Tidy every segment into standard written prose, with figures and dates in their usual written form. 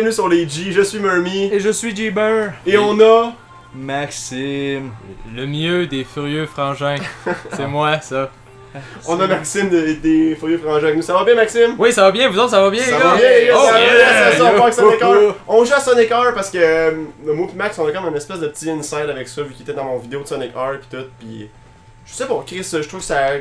bienvenue sur les G, je suis Murmy. Et je suis J-Burr. Et on a... Maxime. Le mieux des furieux frangins. C'est moi, ça. On a Maxime des Furieux Frangins avec nous. Ça va bien, Maxime? Oui, ça va bien, vous autres, ça va bien, Ça les va gars? bien, les gars, Oh, ça va yeah! bien, ça va pas avec Sonic Oh, R. On joue à Sonic R parce que moi et Max, on a comme une espèce de petit inside avec ça, vu qu'il était dans mon vidéo de Sonic R pis tout, pis... Je sais pas, Chris, je trouve que ça a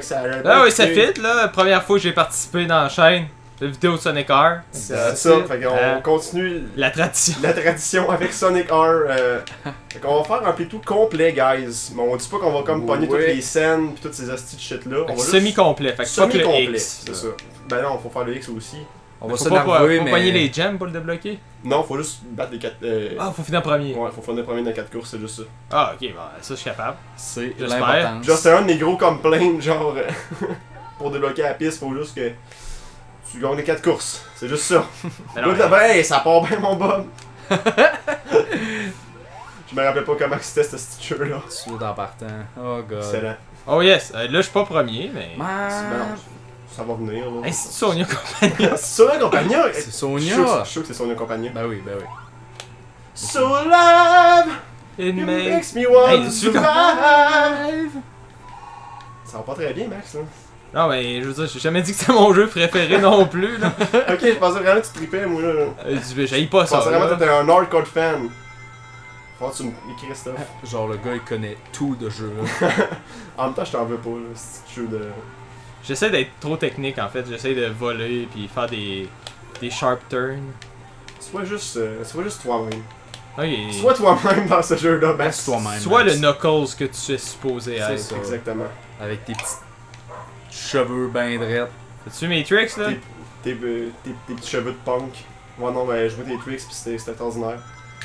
Ah oui, ça fit, là. Première fois que j'ai participé dans la chaîne de vidéo de Sonic R. C'est ça, fait qu'on continue La tradition. la tradition avec Sonic R. Fait qu'on va faire un playthrough complet, guys. Mais on dit pas qu'on va comme pogner toutes les scènes pis toutes ces hosties de shit là. On va juste... Semi-complet, fait que fuck le Semi-complet, X. c'est ça. Ben non, faut faire le X aussi. On va Faut se pas l'avouer, faut mais... pogner les gems pour le débloquer. Non, faut juste battre les 4... Ah, faut finir premier. Ouais, faut finir premier dans 4 courses, c'est juste ça. Ah, ok, bon, ça, je suis capable. C'est J'espère. l'importance. Genre, c'est un de mes gros complaints, genre, pour débloquer la piste, faut juste que tu gagnes les 4 courses. C'est juste ça. Mais non, Good, ben, hey, ça part bien, mon Bob. Je me rappelais pas comment c'était ce petit jeu-là. Tout en partant. Oh god. Excellent. Oh yes, là, je suis pas premier, mais... Ben non, ça va venir, là. Hey, c'est Sonia Compagnie. C'est Sonia Compagnia! C'est Je Sonia. suis sûr que c'est Sonia Compagnia. Ben oui, ben oui. So love, It it makes... makes me want Hey, to tu comme- survive. Ça va pas très bien, Max, là. Non, mais je veux dire, j'ai jamais dit que c'était mon jeu préféré non plus, là. Ok, je pensais vraiment que tu tripais, moi, là. J'haïs pas Je ça, pensais vraiment que là. t'étais un hardcore fan. Faut que tu m'écris ça. Genre le gars il connaît tout de jeu là. En même temps, je t'en veux pas, là. C'est jeu de. J'essaie d'être trop technique, en fait. J'essaie de voler, puis faire des sharp turns. Sois juste toi-même. Ok. Sois toi-même dans ce jeu-là, Max. Reste toi-même. Soit le Max. Knuckles que tu es supposé C'est être. ça. Exactement. Avec tes petits cheveux ben drettes. T'as-tu Matrix, là? Tes petits cheveux de punk. Ouais, non, mais je jouais tes tricks pis c'était ordinaire.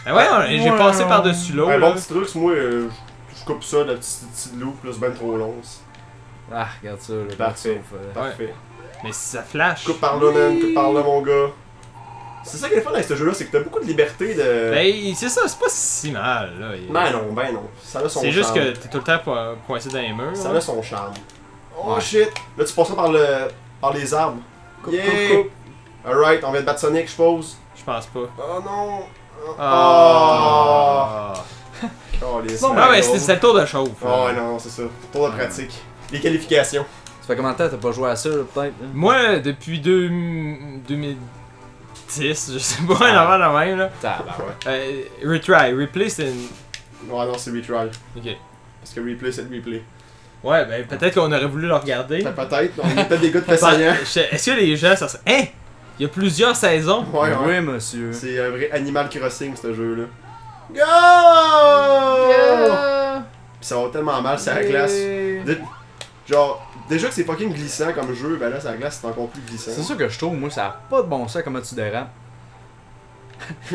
Ah ouais, non, j'ai Ouais. passé par-dessus l'eau, Ouais, là. bon petit truc, moi, je coupe ça, la petite loop, là, c'est ben trop long. Ah, regarde ça, le Parfait. perso, Parfait. Mais si ça flash... Coupe par là, man, coupe par là, mon gars. C'est ça qui est le fun avec ce jeu-là, c'est que t'as beaucoup de liberté de. Ben, c'est ça, c'est pas si mal, là. Ben non. Ça a son charme. C'est juste que t'es tout le temps coincé dans les murs. Ça là. a son charme. Oh Ouais. shit! Là, tu passeras par les arbres. Coupe, Yeah! coupe, coupe. Alright, on vient de battre Sonic, je suppose. Je pense pas. Oh non! Ah. Oh, les Bon, Ah ouais, c'était le tour de chauffe. Oh non, c'est ça. Tour de pratique. Les qualifications. Ça fait combien de temps t'as pas joué à ça là, peut-être? Hein? Moi, depuis 2010, je sais pas, un avant la même, là. Tabarouette. Retry, replay, c'est une... Ouais, non, c'est retry. Ok. Parce que replay, c'est le replay. Ouais, ben peut-être qu'on aurait voulu le regarder. Peut-être, on est peut-être des gars de Enfin, Fessayant. Est-ce que les gens, ça se... Hein? Il y a plusieurs saisons. Ouais, ouais. Oui, monsieur. C'est un vrai Animal Crossing, ce jeu-là. Go! Pis ça va tellement mal, c'est la glace. Genre, déjà que c'est fucking glissant comme jeu, ben là, c'est la glace, c'est encore plus glissant. C'est ça que je trouve, moi, ça a pas de bon sens comment tu dérapes.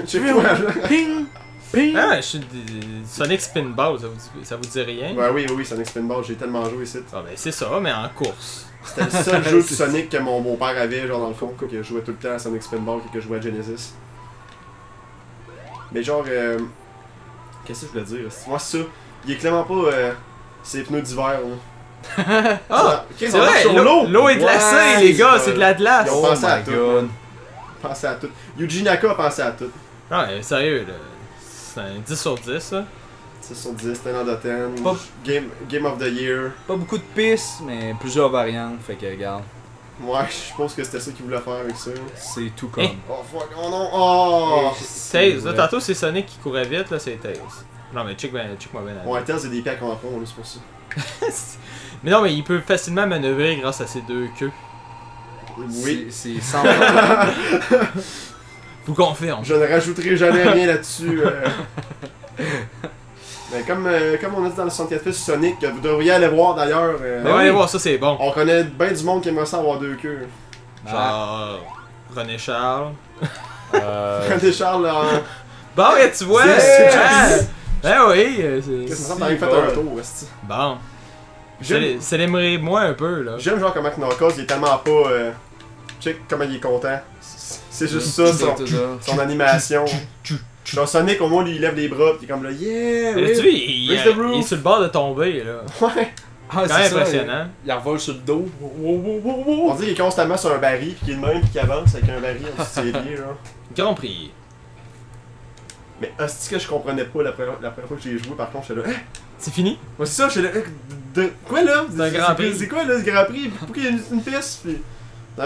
Check toi, là. Ping! Ping! Ah, je suis Sonic Spinball, ça vous dit rien? Ouais, oui, Sonic Spinball, j'ai tellement joué ici. Ah ben c'est ça, mais en course. C'était le seul jeu de Sonic que mon beau-père avait, genre dans le fond, que je jouais tout le temps à Sonic Spinball et que je jouais à Genesis. Mais genre, qu'est-ce que je voulais dire? Moi, c'est ça. Il est clairement pas ses pneus d'hiver, là. Ah! Chris, C'est on marche vrai, sur l'eau! l'eau est glacée, Ouais, les gars, c'est c'est de la glace! Ils ont Oh pensé à my tout. god. Pensez à tout. Yuji Naka a pensé à tout. Non, mais sérieux, là. C'est un 10 sur 10, ça. 6 sur 10, 10 out of 10. Pas- Game of the Year. Pas beaucoup de pistes, mais plusieurs variantes, fait que regarde, Ouais, je pense que c'était ça qu'il voulait faire avec ça. c'est tout comme. Hey. Oh fuck, oh non, oh! Tails, là, vrai. tantôt c'est Sonic qui courait vite, là, c'est Tails. Non, mais check-moi bien. Ouais, Tails, c'est des pieds à crampons, là, c'est pour ça. Mais non, mais il peut facilement manœuvrer grâce à ses deux queues. Oui. C'est sans. Vous confirme. Je ne rajouterai jamais rien là-dessus. Mais comme on a dit dans le 64 fils Sonic, que vous devriez aller voir d'ailleurs. Mais allez voir, ça c'est bon. On connaît bien du monde qui aimerait ça avoir deux queues. Genre. René Charles. René Charles, là. Bon, et tu vois! C'est- Ben oui, Qu'est-ce que t'as fait un tour, esti. Bon. J'aime Célébrez-moi un peu, là. j'aime genre comment Knuckles, il est tellement pas. Check comment il est content. C'est juste ça, son animation. Genre Sonic, au moins, lui, il lève les bras, pis il est comme là, yeah! Mais oui. tu vois, il Raise the roof. est sur le bord de tomber, là. Ouais! Ah, Quand même impressionnant. Il revole sur le dos. On dit qu'il est constamment sur un baril, pis qu'il est de même, pis qu'il avance avec un baril en dessous de ses pieds, genre. Grand Prix. Mais hostie que je comprenais pas la première fois que j'ai joué, par contre, j'étais là, hein? C'est fini? Ouais, c'est ça, j'étais là, quoi là? C'est un Grand Prix. C'est quoi là, ce Grand Prix? Pourquoi il y a une piste? Puis... Non,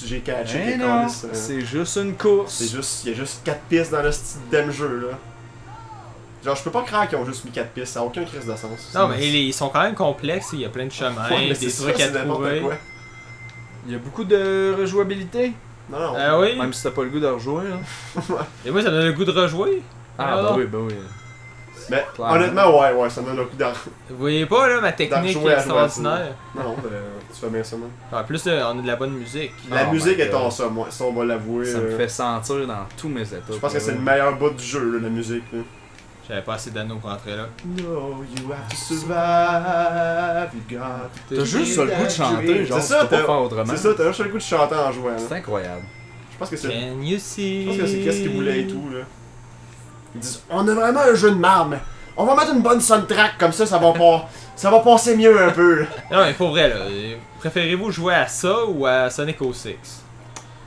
j'ai catché Mais que non, c'est c'est juste une course. il y a juste 4 pistes dans le style damn jeu là. Genre, je peux pas croire qu'ils ont juste mis 4 pistes, ça n'a aucun crise de sens. Non, mais ils sont quand même complexes, il y a plein de chemins, Ouais, mais des c'est trucs ça, à c'est n'importe trouver. quoi. Il y a beaucoup de rejouabilité. Non, non. Ah oui? Même si t'as pas le goût de rejouer. Là. Et moi, ça me donne le goût de rejouer. Ah, Alors, bah oui. Mais Clairement. honnêtement, ouais, ça me donne le coup d'argent. Vous voyez pas, là, ma technique rejouer à extraordinaire? Non, tu fais bien ça, man. En plus, on a de la bonne musique. La Oh musique my est God. awesome, moi. Ça, on va l'avouer. Ça me fait sentir dans tous mes états. Je pense que c'est le meilleur bout du jeu, là, la musique. Là. J'avais pas assez d'anneaux pour entrer là. No, you have to survive, you got T'as juste ça le goût de chanter, genre, c'est ça, tu peux pas faire autrement. C'est ça, t'as juste le goût de chanter en jouant. là. C'est incroyable. Je pense que c'est. Can you see? Je pense que c'est qu'est-ce qu'ils voulaient et tout, là. Ils disent, on a vraiment un jeu de marde, mais on va mettre une bonne soundtrack, comme ça ça va passer mieux un peu, là. Non, mais pour vrai, là, préférez-vous jouer à ça ou à Sonic 06?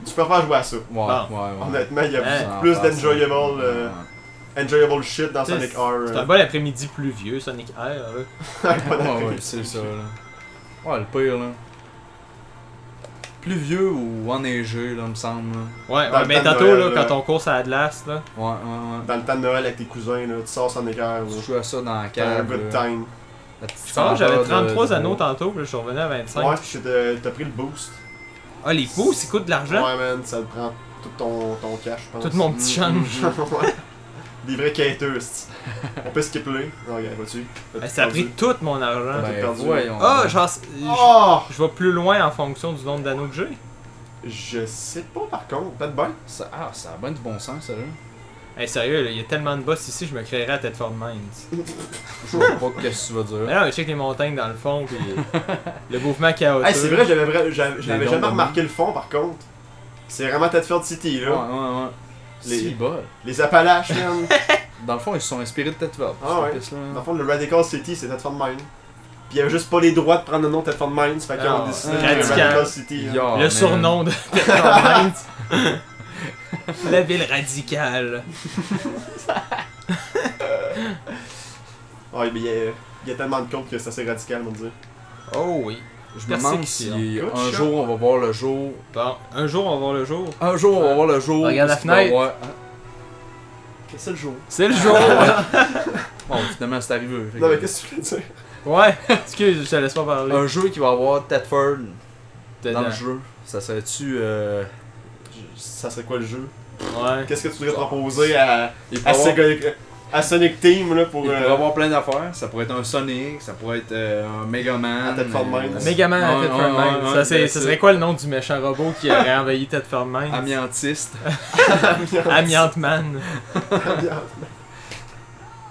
Tu préfères jouer à ça. Ouais. Honnêtement, il y a Hein? plus enjoyable shit dans Sonic R. C'est un bon après-midi pluvieux, Sonic R. Là. Ouais, c'est ça, là. Ouais, le pire, là. Plus vieux ou enneigé, là, me semble, là. Ouais, Dans ouais, le mais temps de tantôt, Noël, là, là. quand on course à la glace, là. Ouais. Dans le temps de Noël avec tes cousins, là, tu sors Sonic R, là. Tu joues à ça dans la T'as un cave. good là. time. La petite Je pense que j'avais saveur 33 de anneaux bois. tantôt, puis là, je suis revenu à 25. Ouais, puis t'as pris le boost. Ah, les pouces, ils coûtent de l'argent? Ouais, man, ça te prend tout ton cash, je pense. Tout mon petit change. Ouais. Des vrais quêteux, c'ti. On peut skipper. Non, regarde, vois-tu? Ça a pris tout mon argent. Ben, Ben, perdu. voyons. Ah, genre, Oh! je vais plus loin en fonction du nombre d'anneaux que j'ai. Je sais pas par contre, peut-être bien. Ça a bien du bon sens, ça, là. Hey, sérieux, il y a tellement de boss ici, je me créerais à Tedford Mines. Je sais pas ce que tu vas Mais dire. non, mais je sais que les montagnes dans le fond, puis le mouvement chaotique. Hey, c'est vrai, j'avais dons jamais de remarqué le fond par contre. C'est vraiment Tedford City là. Ouais. Les- Si, bol. Les Appalaches, man. Dans le fond, ils se sont inspirés de Tedford. Ah ouais. Cette piste-là. Dans le fond, le Radical City, c'est Tedford Mines. Puis il y avait juste pas les droits de prendre le nom de Tedford Mines, fait qu'ils ont Ah, décidé de radical. Radical City. là. Yeah, Le man. surnom de Tedford Mines. La ville radicale. Ouais, mais il y a tellement de codes que c'est assez radical, on va dire. Oh oui. Je me demande Persécution. si Good un shot. jour on va voir le jour. Bon, un jour, on va voir le jour. Un jour on va voir le jour. Regarde la parce qu'il va fenêtre. avoir- Qu'est-ce que c'est le jour? C'est le jour. Bon, finalement c'est arrivé. Fait Non, que- mais qu'est-ce que tu veux dire? Ouais, excuse, je te laisse pas parler. Un jeu qui va avoir Tedford Dedans. dans le jeu. Ça serait-tu. Ça serait quoi le jeu? Ouais. Qu'est-ce que tu voudrais proposer à Il pourrait avoir- Sega- à Sonic Team là pour. il pourrait avoir plein d'affaires. Ça pourrait être un Sonic, ça pourrait être un Mega Man. À Tedford Mines. Megaman à Ouais, Tedford ouais, Mines. ouais, Ça, c'est- ben, ce serait quoi le nom du méchant robot qui aurait envahi Tedford Mines? Amiantiste. Amiante Man.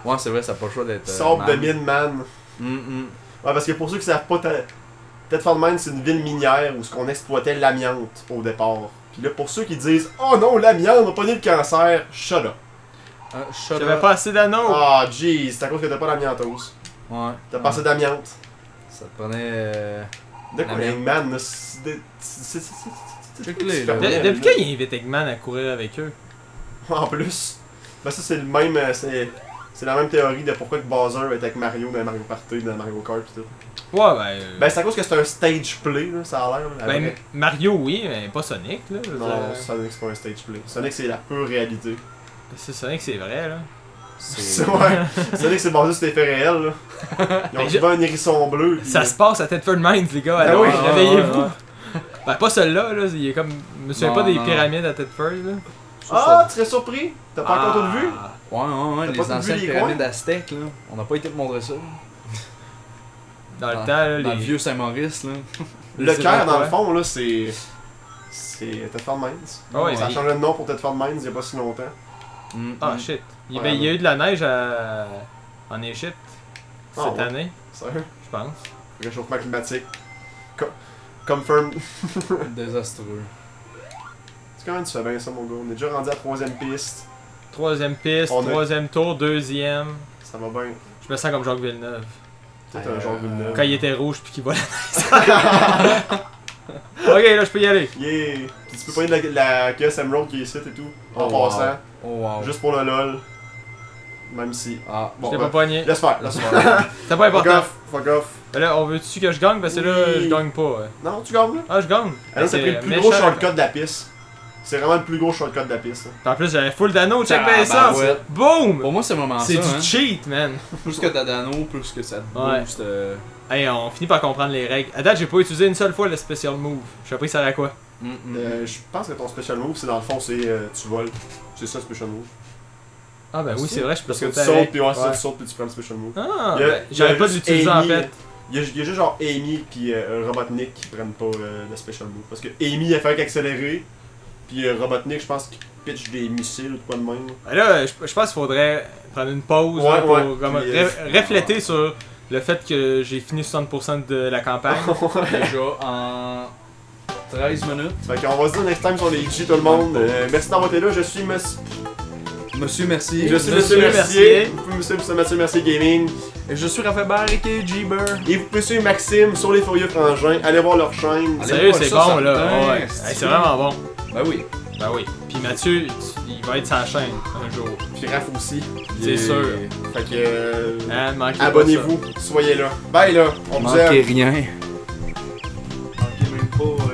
Ouais, c'est vrai, ça n'a pas le choix d'être. Sable de man. mine man. Ouais, parce que pour ceux qui savent pas, Tedford Mines c'est une ville minière où ce qu'on exploitait l'amiante au départ. Puis là, pour ceux qui disent oh non, l'amiante, on a pas né le cancer, shut up. Shut J'avais up. pas assez d'anneaux. Ah, jeez, c'est à cause que t'as pas d'amiantose. Ouais. T'as pas assez d'amiante. Ça te prenait. De quoi, L'amiante. Eggman, là, Check-les, là. Depuis quand il invite Eggman à courir avec eux? En plus, ben ça c'est le même, c'est la même théorie de pourquoi que Bowser est avec Mario dans Mario Party, dans Mario Kart et tout. Ouais, Ben c'est à cause que c'est un stage play, là, ça a l'air. Là, ben, vrai. Mario, oui, mais pas Sonic, là. je veux Non, dire. Sonic c'est pas un stage play. Sonic c'est la pure réalité. C'est Sonic, c'est vrai, là. C'est ouais. Sonic c'est basé sur des faits réels, là. Ils ont Ben, trouvé un hérisson bleu. Puis, Ça se passe à Tedford Mines, les gars. Ben Alors, oui, réveillez-vous. ouais. Ben, pas celui-là, là. Il est comme. Je me souviens Non, pas des non, non. pyramides à Tedford, là. Ah, tu serais surpris? T'as pas encore tout vu? Ouais, T'as les pas tout vu anciennes les pyramides coins? aztèques, là. On n'a pas été te montrer ça. Dans le temps, là, Dans le les. vieux Saint-Maurice, là. Le C'est cœur, vrai, dans le ouais. fond, là, c'est. C'est Tedford Mines. Ah ouais, Ça a mais- changé de nom pour Tedford Mines il y a pas si longtemps. Ah, shit. Ouais, Il y a eu de la neige en Égypte Ah, cette ouais. année, Sérieux? je pense. Réchauffement climatique. Confirm. Désastreux. C'est quand même tu fais bien ça, mon gars. On est déjà rendu à la 3ème piste. Troisième piste, On a- troisième tour, deuxième. Ça va bien. Je me sens comme Jacques Villeneuve. T'es un genre de neuf. Quand il était rouge puis qu'il volait. Ok, là, je peux y aller. Yeah! Puis tu peux pas de la KS Emerald qui est ici et tout. En Oh, wow. passant. Oh wow. Juste pour le lol. Même si. Ah, Bon, Je t'ai pas pogné. laisse faire, laisse faire. C'est pas Fuck important. off, fuck off. Là, on veut-tu que je gagne? Parce que là, Oui. je gagne pas. Ouais. Non, tu gagnes là? Ah, je gagne. Ah, là, c'est pris le plus gros shortcut de la piste. C'est vraiment le plus gros shortcut de la piste. En plus, j'avais full d'anneaux, check Ah, bien ça. bah ouais. Boom! Pour moi, c'est vraiment ça. C'est du Hein. cheat, man. Plus que t'as d'anneaux, plus que ça te Ouais. booste. Hey, on finit par comprendre les règles. À date, j'ai pas utilisé une seule fois le special move. Je sais pas, il sert à quoi. Je pense que ton special move, c'est dans le fond, c'est tu voles. C'est ça, special move. Ah, ben oui, c'est vrai, je peux Parce que tu sauter sautes, avec. puis ouais, ça, tu sautes, puis tu prends le special move. Ah, Il y a- ben, il y a j'avais pas juste d'utiliser en Amy, fait. Il y a juste genre Amy puis Robotnik qui prennent pas le special move. Parce que Amy, elle fait qu'accélérer. Puis Robotnik, je pense qu'il pitch des missiles ou quoi de même. Ben là, je pense qu'il faudrait prendre une pause Ouais, là, pour ouais, comme, puis, refléter sur le fait que j'ai fini 60% de la campagne. Déjà en 13 minutes. Fait qu'on va se dire next time sur les G tout le monde. Merci d'avoir été là, je suis Monsieur. Monsieur, merci. Je suis Monsieur Monsieur Mercier. Mercier. Vous pouvez me suivre sur Monsieur Mercier Gaming. Et je suis Raphaël Barre et G-Burr. Et vous pouvez suivre Maxime sur les Furieux Frangins. Allez voir leur chaîne. Allez Sérieux, voir c'est ça, bon ça là. me Ouais. tente. Hey, c'est vraiment bon. Ben oui. Ben oui. Puis Mathieu, il va être sa chaîne un jour. Puis Raph aussi. C'est Yeah. sûr. Fait que Hein, manquez pas abonnez-vous, soyez là. Bye là, on vous aime. Manquez rien. Manquez même pas.